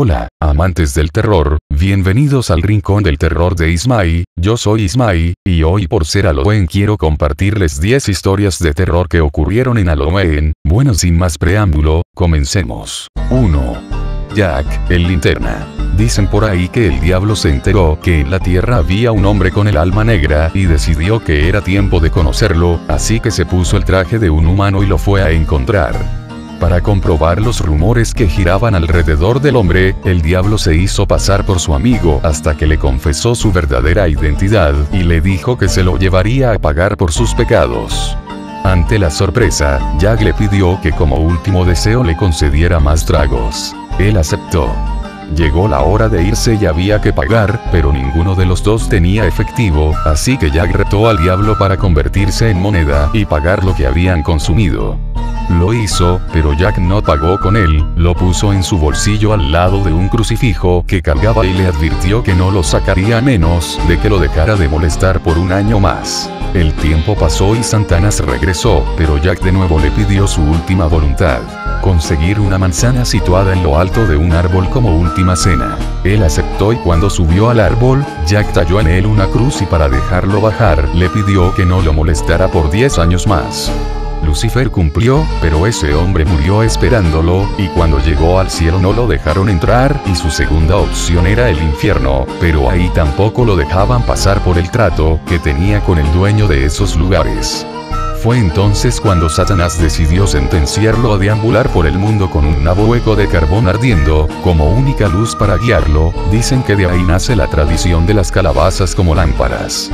Hola, amantes del terror, bienvenidos al Rincón del Terror de Ismay. Yo soy Ismay, y hoy por ser Halloween quiero compartirles 10 historias de terror que ocurrieron en Halloween. Bueno, sin más preámbulo, comencemos. 1. Jack, el linterna. Dicen por ahí que el diablo se enteró que en la tierra había un hombre con el alma negra y decidió que era tiempo de conocerlo, así que se puso el traje de un humano y lo fue a encontrar. Para comprobar los rumores que giraban alrededor del hombre, el diablo se hizo pasar por su amigo hasta que le confesó su verdadera identidad y le dijo que se lo llevaría a pagar por sus pecados. Ante la sorpresa, Jack le pidió que como último deseo le concediera más tragos. Él aceptó. Llegó la hora de irse y había que pagar, pero ninguno de los dos tenía efectivo, así que Jack retó al diablo para convertirse en moneda y pagar lo que habían consumido. Lo hizo, pero Jack no pagó con él, lo puso en su bolsillo al lado de un crucifijo que cargaba y le advirtió que no lo sacaría a menos de que lo dejara de molestar por un año más. El tiempo pasó y Satanás regresó, pero Jack de nuevo le pidió su última voluntad: conseguir una manzana situada en lo alto de un árbol como última cena. Él aceptó y cuando subió al árbol, Jack talló en él una cruz y para dejarlo bajar, le pidió que no lo molestara por 10 años más. Lucifer cumplió, pero ese hombre murió esperándolo, y cuando llegó al cielo no lo dejaron entrar y su segunda opción era el infierno, pero ahí tampoco lo dejaban pasar por el trato que tenía con el dueño de esos lugares. Fue entonces cuando Satanás decidió sentenciarlo a deambular por el mundo con un nabo hueco de carbón ardiendo, como única luz para guiarlo. Dicen que de ahí nace la tradición de las calabazas como lámparas.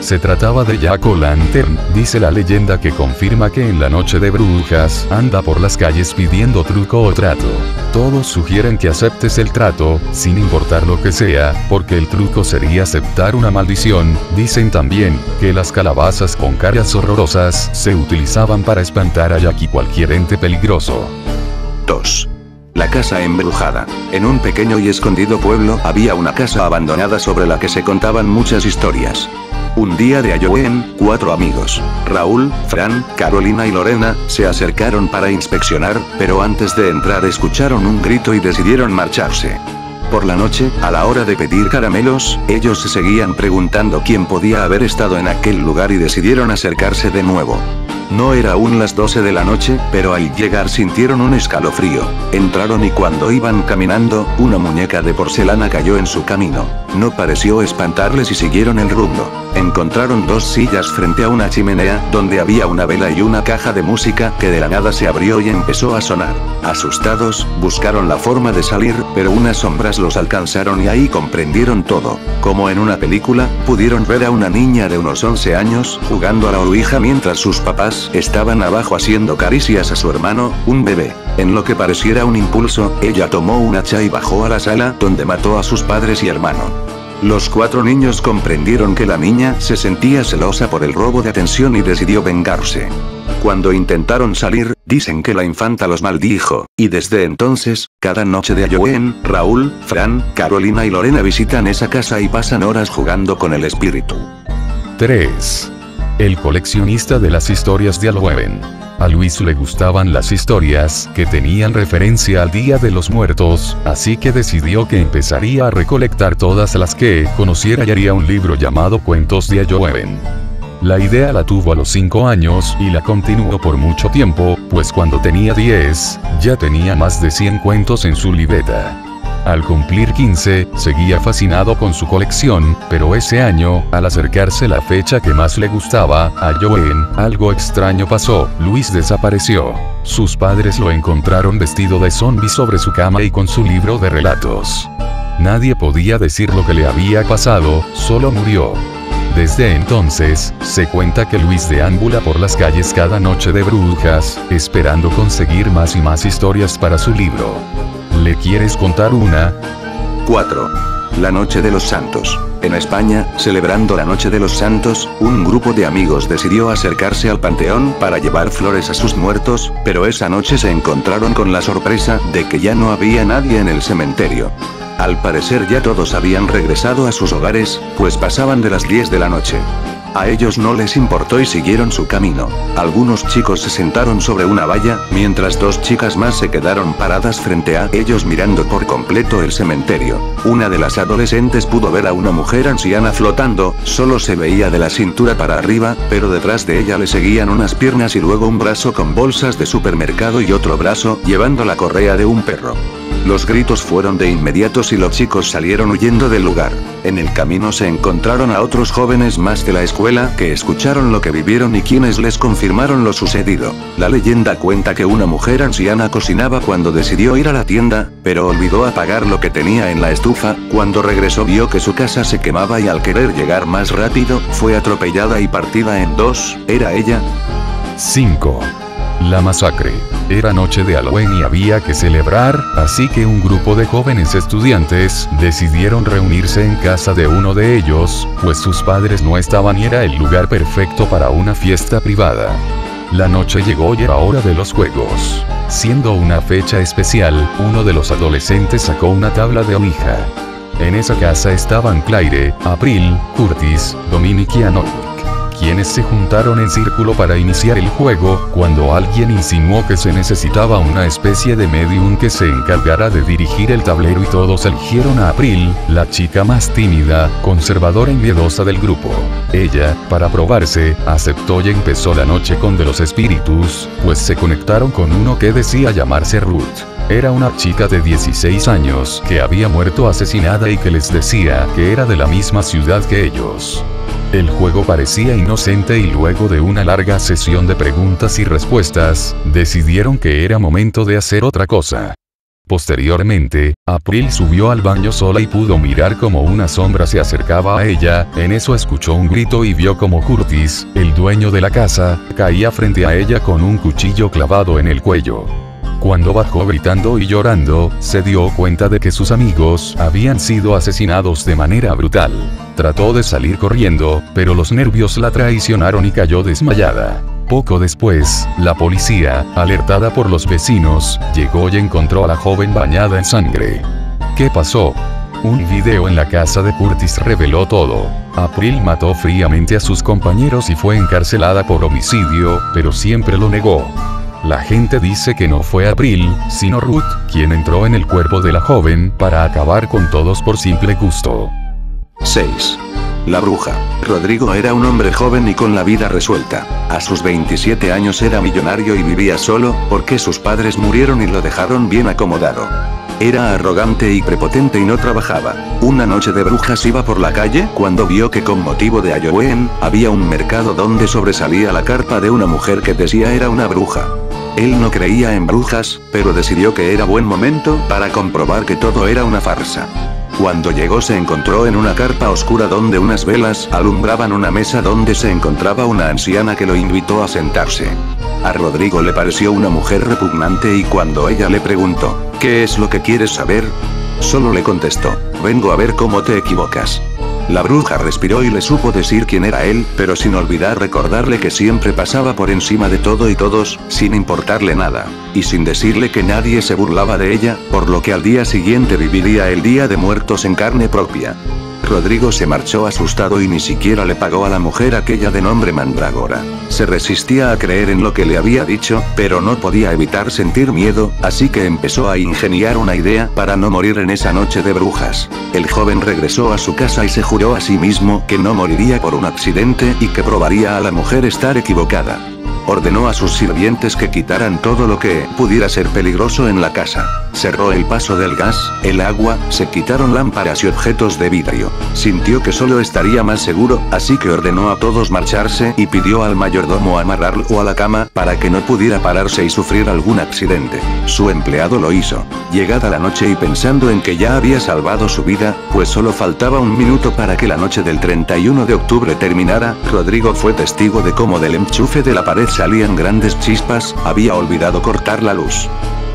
Se trataba de Jack O'Lantern, dice la leyenda que confirma que en la noche de brujas anda por las calles pidiendo truco o trato. Todos sugieren que aceptes el trato, sin importar lo que sea, porque el truco sería aceptar una maldición. Dicen también que las calabazas con caras horrorosas se utilizaban para espantar a Jack y cualquier ente peligroso. 2. La casa embrujada. En un pequeño y escondido pueblo había una casa abandonada sobre la que se contaban muchas historias. Un día de Halloween, 4 amigos, Raúl, Fran, Carolina y Lorena, se acercaron para inspeccionar, pero antes de entrar escucharon un grito y decidieron marcharse. Por la noche, a la hora de pedir caramelos, ellos se seguían preguntando quién podía haber estado en aquel lugar y decidieron acercarse de nuevo. No era aún las 12 de la noche, pero al llegar sintieron un escalofrío. Entraron y cuando iban caminando, una muñeca de porcelana cayó en su camino. No pareció espantarles y siguieron el rumbo. Encontraron 2 sillas frente a una chimenea, donde había una vela y una caja de música que de la nada se abrió y empezó a sonar. Asustados, buscaron la forma de salir, pero unas sombras los alcanzaron y ahí comprendieron todo. Como en una película, pudieron ver a una niña de unos 11 años, jugando a la ouija mientras sus papás estaban abajo haciendo caricias a su hermano, un bebé. En lo que pareciera un impulso, ella tomó un hacha y bajó a la sala, donde mató a sus padres y hermano. Los 4 niños comprendieron que la niña se sentía celosa por el robo de atención y decidió vengarse. Cuando intentaron salir, dicen que la infanta los maldijo, y desde entonces, cada noche de Halloween, Raúl, Fran, Carolina y Lorena visitan esa casa y pasan horas jugando con el espíritu. 3. El coleccionista de las historias de Halloween. A Luis le gustaban las historias que tenían referencia al Día de los Muertos, así que decidió que empezaría a recolectar todas las que conociera y haría un libro llamado Cuentos de Halloween. La idea la tuvo a los 5 años y la continuó por mucho tiempo, pues cuando tenía 10, ya tenía más de 100 cuentos en su libreta. Al cumplir 15, seguía fascinado con su colección, pero ese año, al acercarse la fecha que más le gustaba, Halloween, algo extraño pasó. Luis desapareció. Sus padres lo encontraron vestido de zombie sobre su cama y con su libro de relatos. Nadie podía decir lo que le había pasado, solo murió. Desde entonces, se cuenta que Luis deambula por las calles cada noche de brujas, esperando conseguir más y más historias para su libro. ¿Le quieres contar una? 4. La Noche de los Santos. En España, celebrando la Noche de los Santos, un grupo de amigos decidió acercarse al panteón para llevar flores a sus muertos, pero esa noche se encontraron con la sorpresa de que ya no había nadie en el cementerio. Al parecer ya todos habían regresado a sus hogares, pues pasaban de las 10 de la noche. A ellos no les importó y siguieron su camino. Algunos chicos se sentaron sobre una valla, mientras dos chicas más se quedaron paradas frente a ellos mirando por completo el cementerio. Una de las adolescentes pudo ver a una mujer anciana flotando, solo se veía de la cintura para arriba, pero detrás de ella le seguían unas piernas y luego un brazo con bolsas de supermercado y otro brazo llevando la correa de un perro. Los gritos fueron de inmediatos y los chicos salieron huyendo del lugar. En el camino se encontraron a otros jóvenes más de la escuela que escucharon lo que vivieron y quienes les confirmaron lo sucedido. La leyenda cuenta que una mujer anciana cocinaba cuando decidió ir a la tienda, pero olvidó apagar lo que tenía en la estufa. Cuando regresó vio que su casa se quemaba y al querer llegar más rápido, fue atropellada y partida en dos. ¿Era ella? 5. La masacre. Era noche de Halloween y había que celebrar, así que un grupo de jóvenes estudiantes decidieron reunirse en casa de uno de ellos, pues sus padres no estaban y era el lugar perfecto para una fiesta privada. La noche llegó y era hora de los juegos. Siendo una fecha especial, uno de los adolescentes sacó una tabla de Ouija. En esa casa estaban Claire, April, Curtis, Dominic y Anouk, quienes se juntaron en círculo para iniciar el juego, cuando alguien insinuó que se necesitaba una especie de medium que se encargara de dirigir el tablero y todos eligieron a April, la chica más tímida, conservadora y miedosa del grupo. Ella, para probarse, aceptó y empezó la noche con de los espíritus, pues se conectaron con uno que decía llamarse Ruth. Era una chica de 16 años que había muerto asesinada y que les decía que era de la misma ciudad que ellos. El juego parecía inocente y luego de una larga sesión de preguntas y respuestas, decidieron que era momento de hacer otra cosa. Posteriormente, April subió al baño sola y pudo mirar como una sombra se acercaba a ella. En eso escuchó un grito y vio como Curtis, el dueño de la casa, caía frente a ella con un cuchillo clavado en el cuello. Cuando bajó gritando y llorando, se dio cuenta de que sus amigos habían sido asesinados de manera brutal. Trató de salir corriendo, pero los nervios la traicionaron y cayó desmayada. Poco después, la policía, alertada por los vecinos, llegó y encontró a la joven bañada en sangre. ¿Qué pasó? Un video en la casa de Curtis reveló todo. April mató fríamente a sus compañeros y fue encarcelada por homicidio, pero siempre lo negó. La gente dice que no fue April, sino Ruth, quien entró en el cuerpo de la joven para acabar con todos por simple gusto. 6. La bruja. Rodrigo era un hombre joven y con la vida resuelta. A sus 27 años era millonario y vivía solo, porque sus padres murieron y lo dejaron bien acomodado. Era arrogante y prepotente y no trabajaba. Una noche de brujas iba por la calle cuando vio que con motivo de Halloween, había un mercado donde sobresalía la carpa de una mujer que decía era una bruja. Él no creía en brujas, pero decidió que era buen momento para comprobar que todo era una farsa. Cuando llegó se encontró en una carpa oscura donde unas velas alumbraban una mesa donde se encontraba una anciana que lo invitó a sentarse. A Rodrigo le pareció una mujer repugnante y cuando ella le preguntó, ¿qué es lo que quieres saber? Solo le contestó, vengo a ver cómo te equivocas. La bruja respiró y le supo decir quién era él, pero sin olvidar recordarle que siempre pasaba por encima de todo y todos, sin importarle nada, y sin decirle que nadie se burlaba de ella, por lo que al día siguiente viviría el Día de Muertos en carne propia. Rodrigo se marchó asustado y ni siquiera le pagó a la mujer aquella de nombre Mandrágora. Se resistía a creer en lo que le había dicho, pero no podía evitar sentir miedo, así que empezó a ingeniar una idea para no morir en esa noche de brujas. El joven regresó a su casa y se juró a sí mismo que no moriría por un accidente y que probaría a la mujer estar equivocada. Ordenó a sus sirvientes que quitaran todo lo que pudiera ser peligroso en la casa. Cerró el paso del gas, el agua, se quitaron lámparas y objetos de vidrio. Sintió que solo estaría más seguro, así que ordenó a todos marcharse y pidió al mayordomo amarrarlo a la cama para que no pudiera pararse y sufrir algún accidente. Su empleado lo hizo. Llegada la noche y pensando en que ya había salvado su vida, pues solo faltaba un minuto para que la noche del 31 de octubre terminara, Rodrigo fue testigo de cómo del enchufe de la pared salían grandes chispas, había olvidado cortar la luz.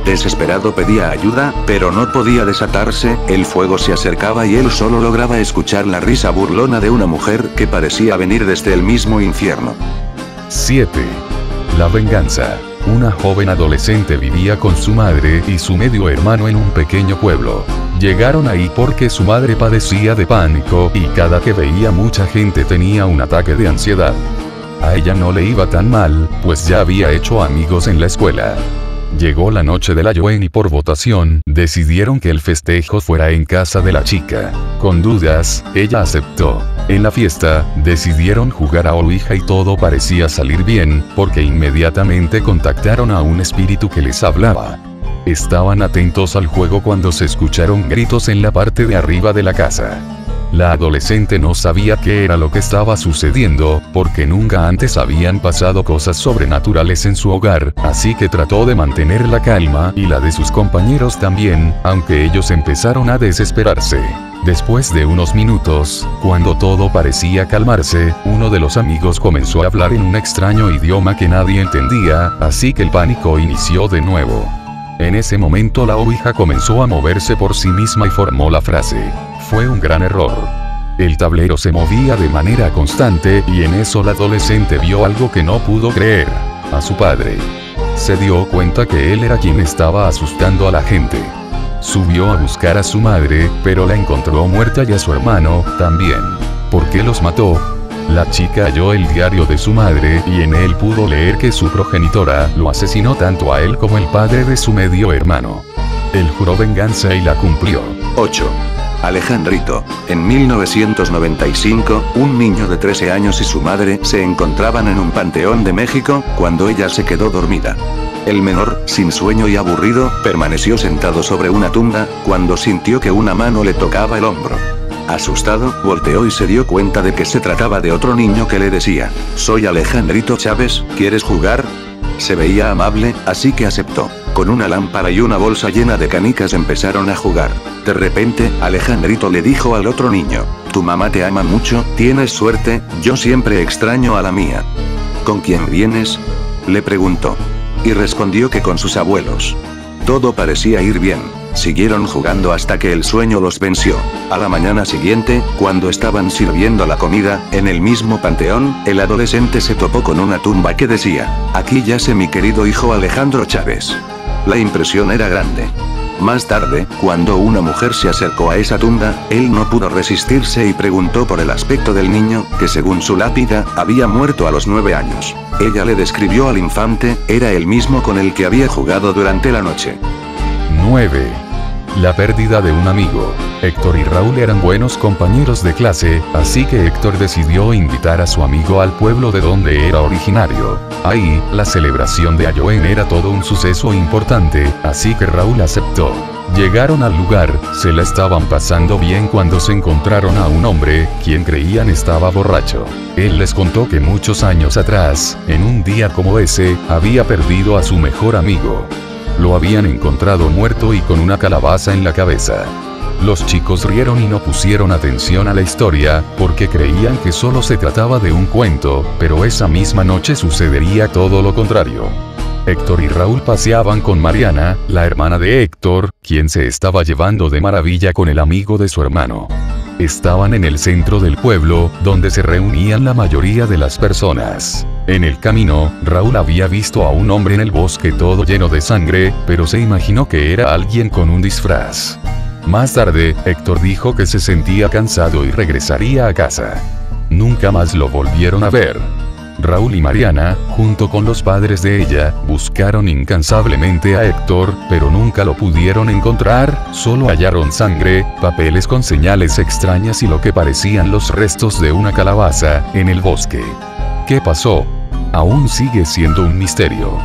Desesperado pedía ayuda, pero no podía desatarse, el fuego se acercaba y él solo lograba escuchar la risa burlona de una mujer que parecía venir desde el mismo infierno. 7. La venganza. Una joven adolescente vivía con su madre y su medio hermano en un pequeño pueblo. Llegaron ahí porque su madre padecía de pánico y cada que veía mucha gente tenía un ataque de ansiedad. A ella no le iba tan mal, pues ya había hecho amigos en la escuela. Llegó la noche de la Halloween y por votación, decidieron que el festejo fuera en casa de la chica. Con dudas, ella aceptó. En la fiesta, decidieron jugar a Ouija y todo parecía salir bien, porque inmediatamente contactaron a un espíritu que les hablaba. Estaban atentos al juego cuando se escucharon gritos en la parte de arriba de la casa. La adolescente no sabía qué era lo que estaba sucediendo, porque nunca antes habían pasado cosas sobrenaturales en su hogar, así que trató de mantener la calma y la de sus compañeros también, aunque ellos empezaron a desesperarse. Después de unos minutos, cuando todo parecía calmarse, uno de los amigos comenzó a hablar en un extraño idioma que nadie entendía, así que el pánico inició de nuevo. En ese momento la ouija comenzó a moverse por sí misma y formó la frase. Fue un gran error. El tablero se movía de manera constante y en eso la adolescente vio algo que no pudo creer. A su padre. Se dio cuenta que él era quien estaba asustando a la gente. Subió a buscar a su madre, pero la encontró muerta y a su hermano, también. ¿Por qué los mató? La chica halló el diario de su madre y en él pudo leer que su progenitora lo asesinó tanto a él como el padre de su medio hermano. Él juró venganza y la cumplió. 8. Alejandrito. En 1995, un niño de 13 años y su madre se encontraban en un panteón de México, cuando ella se quedó dormida. El menor, sin sueño y aburrido, permaneció sentado sobre una tumba, cuando sintió que una mano le tocaba el hombro. Asustado, volteó y se dio cuenta de que se trataba de otro niño que le decía, «Soy Alejandrito Chávez, ¿quieres jugar?». Se veía amable, así que aceptó. Con una lámpara y una bolsa llena de canicas empezaron a jugar. De repente, Alejandrito le dijo al otro niño, «Tu mamá te ama mucho, tienes suerte, yo siempre extraño a la mía». «¿Con quién vienes?», le preguntó. Y respondió que con sus abuelos. Todo parecía ir bien. Siguieron jugando hasta que el sueño los venció. A la mañana siguiente, cuando estaban sirviendo la comida, en el mismo panteón, el adolescente se topó con una tumba que decía, «Aquí yace mi querido hijo Alejandro Chávez». La impresión era grande. Más tarde, cuando una mujer se acercó a esa tumba, él no pudo resistirse y preguntó por el aspecto del niño, que según su lápida, había muerto a los 9 años. Ella le describió al infante, era el mismo con el que había jugado durante la noche. 9. La pérdida de un amigo. Héctor y Raúl eran buenos compañeros de clase, así que Héctor decidió invitar a su amigo al pueblo de donde era originario. Ahí, la celebración de Halloween era todo un suceso importante, así que Raúl aceptó. Llegaron al lugar, se la estaban pasando bien cuando se encontraron a un hombre, quien creían estaba borracho. Él les contó que muchos años atrás, en un día como ese, había perdido a su mejor amigo. Lo habían encontrado muerto y con una calabaza en la cabeza. Los chicos rieron y no pusieron atención a la historia, porque creían que solo se trataba de un cuento, pero esa misma noche sucedería todo lo contrario. Héctor y Raúl paseaban con Mariana, la hermana de Héctor, quien se estaba llevando de maravilla con el amigo de su hermano. Estaban en el centro del pueblo, donde se reunían la mayoría de las personas. En el camino, Raúl había visto a un hombre en el bosque todo lleno de sangre, pero se imaginó que era alguien con un disfraz. Más tarde, Héctor dijo que se sentía cansado y regresaría a casa. Nunca más lo volvieron a ver. Raúl y Mariana, junto con los padres de ella, buscaron incansablemente a Héctor, pero nunca lo pudieron encontrar, solo hallaron sangre, papeles con señales extrañas y lo que parecían los restos de una calabaza, en el bosque. ¿Qué pasó? Aún sigue siendo un misterio.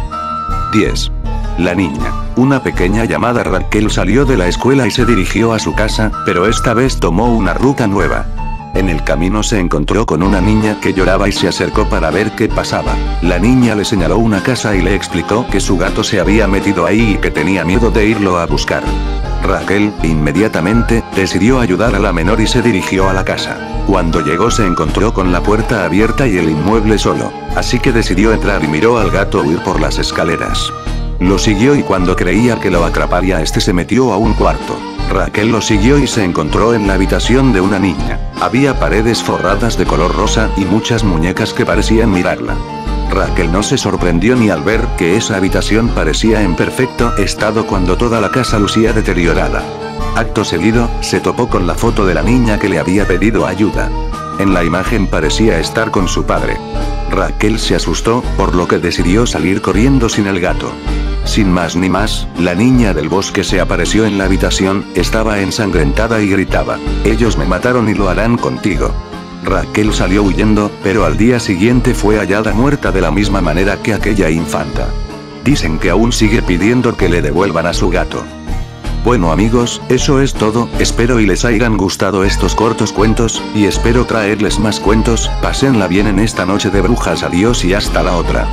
10. La niña. Una pequeña llamada Raquel salió de la escuela y se dirigió a su casa, pero esta vez tomó una ruta nueva. En el camino se encontró con una niña que lloraba y se acercó para ver qué pasaba. La niña le señaló una casa y le explicó que su gato se había metido ahí y que tenía miedo de irlo a buscar. Raquel, inmediatamente, decidió ayudar a la menor y se dirigió a la casa. Cuando llegó se encontró con la puerta abierta y el inmueble solo, así que decidió entrar y miró al gato huir por las escaleras. Lo siguió y cuando creía que lo atraparía este se metió a un cuarto. Raquel lo siguió y se encontró en la habitación de una niña. Había paredes forradas de color rosa y muchas muñecas que parecían mirarla. Raquel no se sorprendió ni al ver que esa habitación parecía en perfecto estado cuando toda la casa lucía deteriorada. Acto seguido, se topó con la foto de la niña que le había pedido ayuda. En la imagen parecía estar con su padre. Raquel se asustó, por lo que decidió salir corriendo sin el gato. Sin más ni más, la niña del bosque se apareció en la habitación, estaba ensangrentada y gritaba: "Ellos me mataron y lo harán contigo". Raquel salió huyendo, pero al día siguiente fue hallada muerta de la misma manera que aquella infanta. Dicen que aún sigue pidiendo que le devuelvan a su gato. Bueno amigos, eso es todo, espero y les hayan gustado estos cortos cuentos, y espero traerles más cuentos. Pásenla bien en esta noche de brujas, adiós y hasta la otra.